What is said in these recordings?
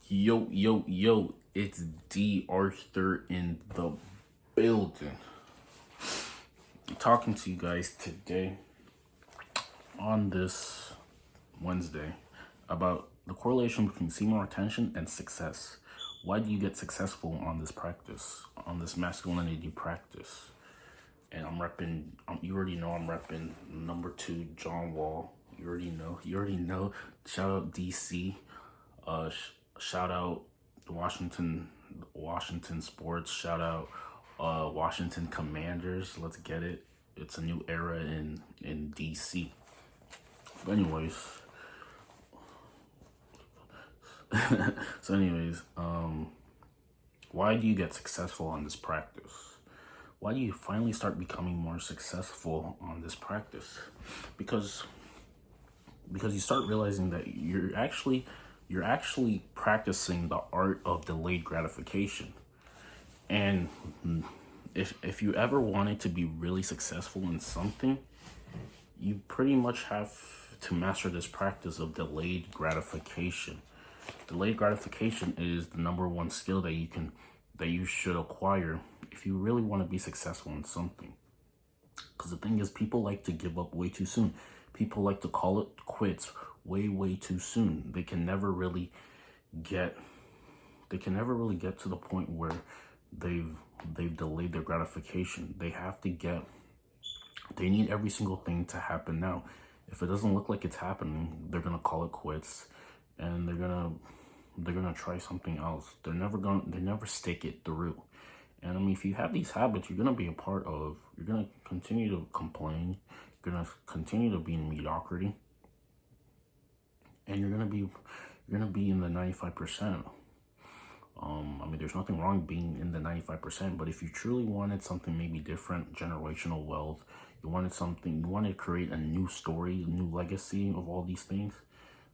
Yo, yo, yo, it's D.Arthur in the building. I'm talking to you guys today on this Wednesday about the correlation between semen retention and success. Why do you get successful on this practice, on this masculinity practice? And I'm repping, you already know I'm repping number 2, John Wall. You already know. Shout out DC. Shout out Washington sports. Shout out Washington Commanders. Let's get it. It's a new era in DC. But anyways, why do you get successful on this practice? Why do you finally start becoming more successful on this practice? Because you start realizing that you're actually practicing the art of delayed gratification. And if you ever wanted to be really successful in something, you pretty much have to master this practice of delayed gratification. Delayed gratification is the number one skill that you should acquire if you really want to be successful in something. Because the thing is, people like to give up way too soon. People like to call it quits way too soon. They can never really get to the point where they've delayed their gratification. They need every single thing to happen now. If it doesn't look like it's happening, they're gonna call it quits, and they're gonna try something else. They never stick it through. And I mean, if you have these habits, you're gonna continue to complain. You're gonna continue to be in mediocrity, and you're gonna be in the 95%. I mean, there's nothing wrong being in the 95%, but if you truly wanted something maybe different, generational wealth, you wanted to create a new story, a new legacy of all these things,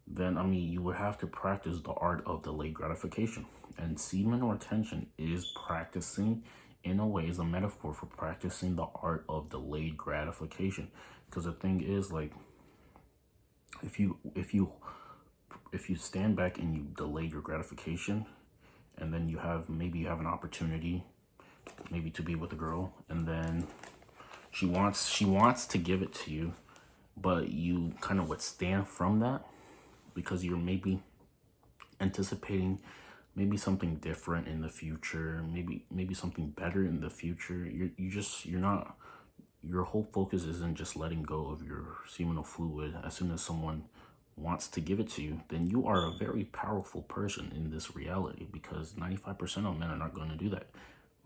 then I mean, you would have to practice the art of delayed gratification. And semen retention is practicing, in a way, is a metaphor for practicing the art of delayed gratification. Because the thing is, like, if you stand back and you delay your gratification, and then you have an opportunity maybe to be with a girl, and then she wants to give it to you, but you kind of withstand from that because you're maybe anticipating maybe something different in the future, maybe something better in the future. Your whole focus isn't just letting go of your seminal fluid. As soon as someone wants to give it to you, then you are a very powerful person in this reality, because 95% of men are not going to do that.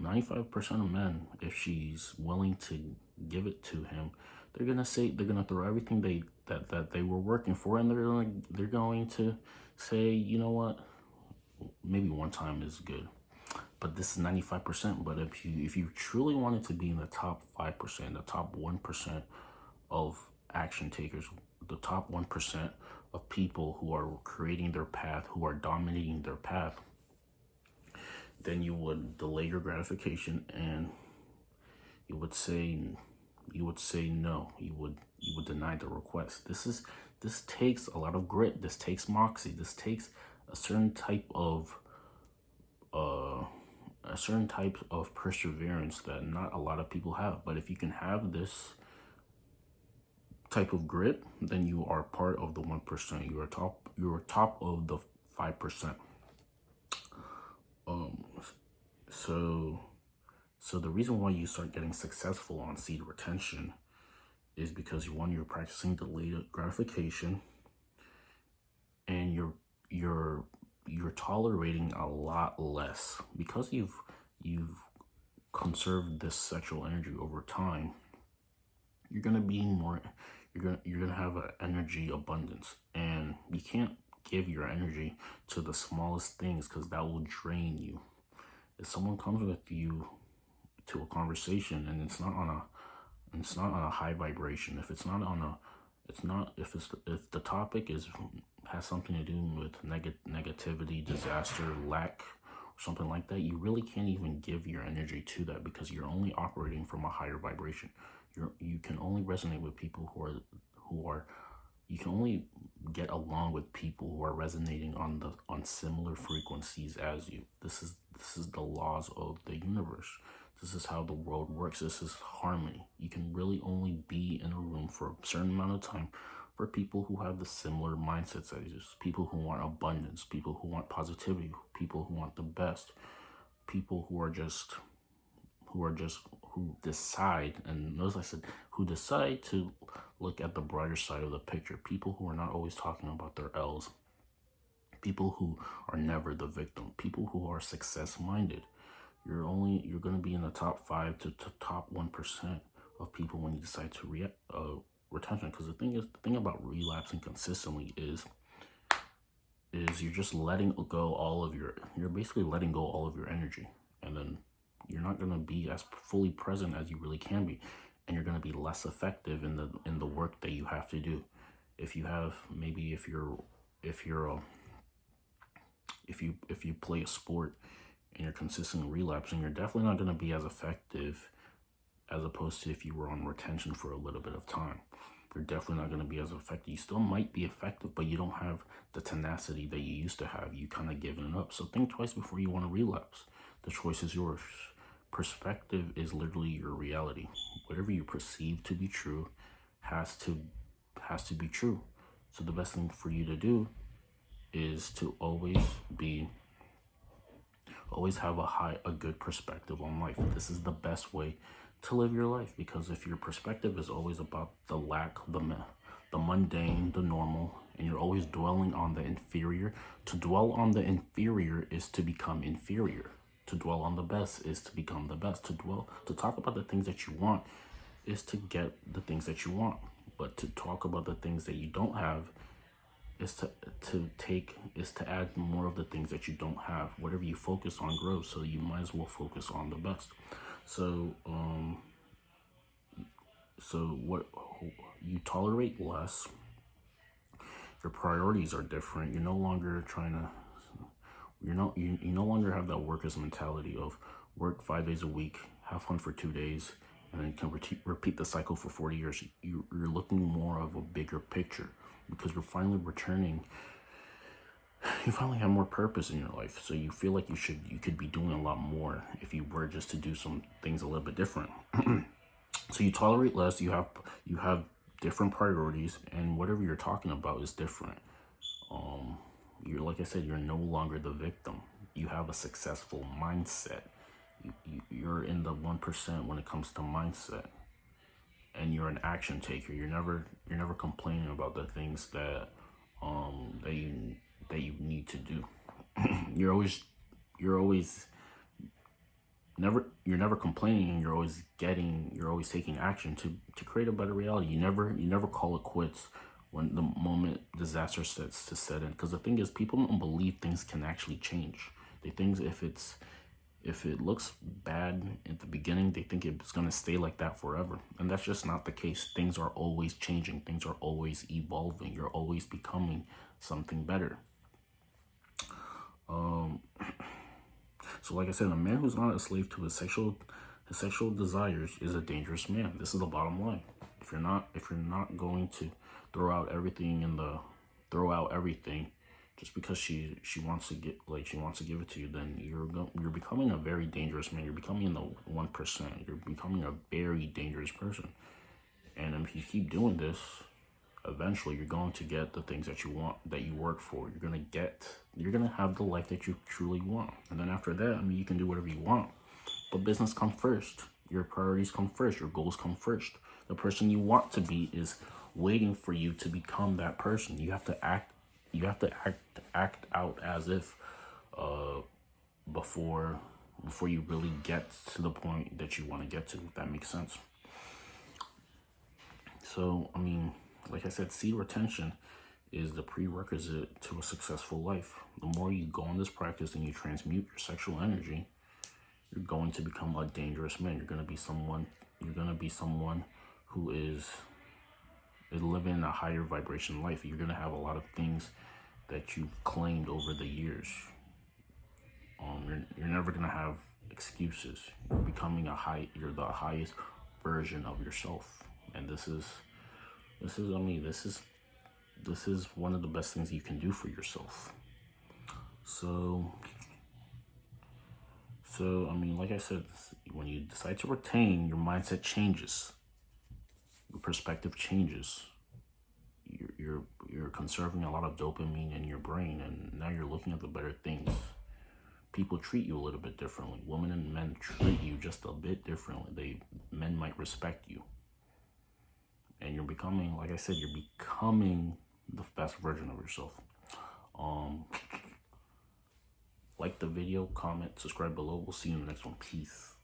95% of men, if she's willing to give it to him, they're gonna throw everything that they were working for, and they're going to say, you know what, maybe one time is good, but this is 95%. But if you truly wanted to be in the top 5%, the top 1% of action takers, the top 1% of people who are creating their path, who are dominating their path, then you would delay your gratification, and you would say no. You would deny the request. This takes a lot of grit. This takes moxie. This takes a certain type of perseverance that not a lot of people have. But if you can have this type of grit, then you are part of the 1%. You are top of the 5%. So the reason why you start getting successful on seed retention is because you're practicing delayed gratification, and you're tolerating a lot less because you've conserved this sexual energy over time. You're gonna have an energy abundance, and you can't give your energy to the smallest things, because that will drain you. If someone comes with you to a conversation and it's not on a high vibration, if the topic has something to do with negativity, disaster, lack, or something like that, you really can't even give your energy to that, because you're only operating from a higher vibration. You can only resonate with people who are get along with people who are resonating on similar frequencies as you. This is the laws of the universe. This is how the world works. This is harmony. You can really only be in a room for a certain amount of time for people who have the similar mindsets as you. People who want abundance, people who want positivity, people who want the best, people who decide, and notice I said who decide to look at the brighter side of the picture. People who are not always talking about their L's. People who are never the victim. People who are success minded. You're going to be in the top 5 to top 1% of people when you decide to retention. Because the thing about relapsing consistently is you're just letting go you're basically letting go all of your energy, and then you're not going to be as fully present as you really can be, and you're going to be less effective in the work that you have to do. If you play a sport and you're consistently relapsing, you're definitely not going to be as effective as opposed to if you were on retention for a little bit of time. You're definitely not going to be as effective. You still might be effective, but you don't have the tenacity that you used to have. You kind of given it up. So think twice before you want to relapse. The choice is yours. Perspective is literally your reality. Whatever you perceive to be true has to be true. So the best thing for you to do is to always have a good perspective on life. This is the best way to live your life, because if your perspective is always about the mundane, the normal, and you're always dwelling on the inferior, to dwell on the inferior is to become inferior. To dwell on the best is to become the best. To talk about the things that you want is to get the things that you want. But to talk about the things that you don't have is to add more of the things that you don't have. Whatever you focus on grows, so you might as well focus on the best. So what you tolerate less, your priorities are different. You're no longer you no longer have that workers mentality of work 5 days a week, have fun for 2 days, and then can repeat the cycle for 40 years. You're looking more of a bigger picture, because you're finally returning. You finally have more purpose in your life, so you feel like you could be doing a lot more if you were just to do some things a little bit different. So you tolerate less. You have different priorities, and whatever you're talking about is different. You're, like I said, you're no longer the victim. You have a successful mindset. You're in the 1% when it comes to mindset, and you're an action taker. You're never complaining about the things that you need to do. You're never complaining, and you're always taking action to create a better reality. You never call it quits when the moment disaster sets to set in. Because the thing is, people don't believe things can actually change. They think if it looks bad at the beginning, they think it's going to stay like that forever. And that's just not the case. Things are always changing. Things are always evolving. You're always becoming something better. So like I said, a man who's not a slave to his sexual desires is a dangerous man. This is the bottom line. If you're not going to throw out everything just because she wants to give it to you, then you're becoming a very dangerous man. You're becoming in the 1%. You're becoming a very dangerous person. And if you keep doing this, eventually you're going to get the things that you want, that you work for. You're gonna have the life that you truly want. And then after that, you can do whatever you want. But business comes first. Your priorities come first. Your goals come first. The person you want to be is waiting for you to become that person. You have to act out as if before you really get to the point that you want to get to, if that makes sense. So, like I said, seed retention is the prerequisite to a successful life. The more you go on this practice and you transmute your sexual energy, you're going to become a dangerous man. You're going to be someone who is living a higher vibration life. You're going to have a lot of things that you've claimed over the years. You're never going to have excuses. You're the highest version of yourself. And this is this is one of the best things you can do for yourself. So I mean, like I said, when you decide to retain, your mindset changes, your perspective changes. You're conserving a lot of dopamine in your brain, and now you're looking at the better things. People treat you a little bit differently. Women and men treat you just a bit differently. Men might respect you, and you're becoming, like I said, you're becoming the best version of yourself. Like the video, comment, subscribe below. We'll see you in the next one. Peace.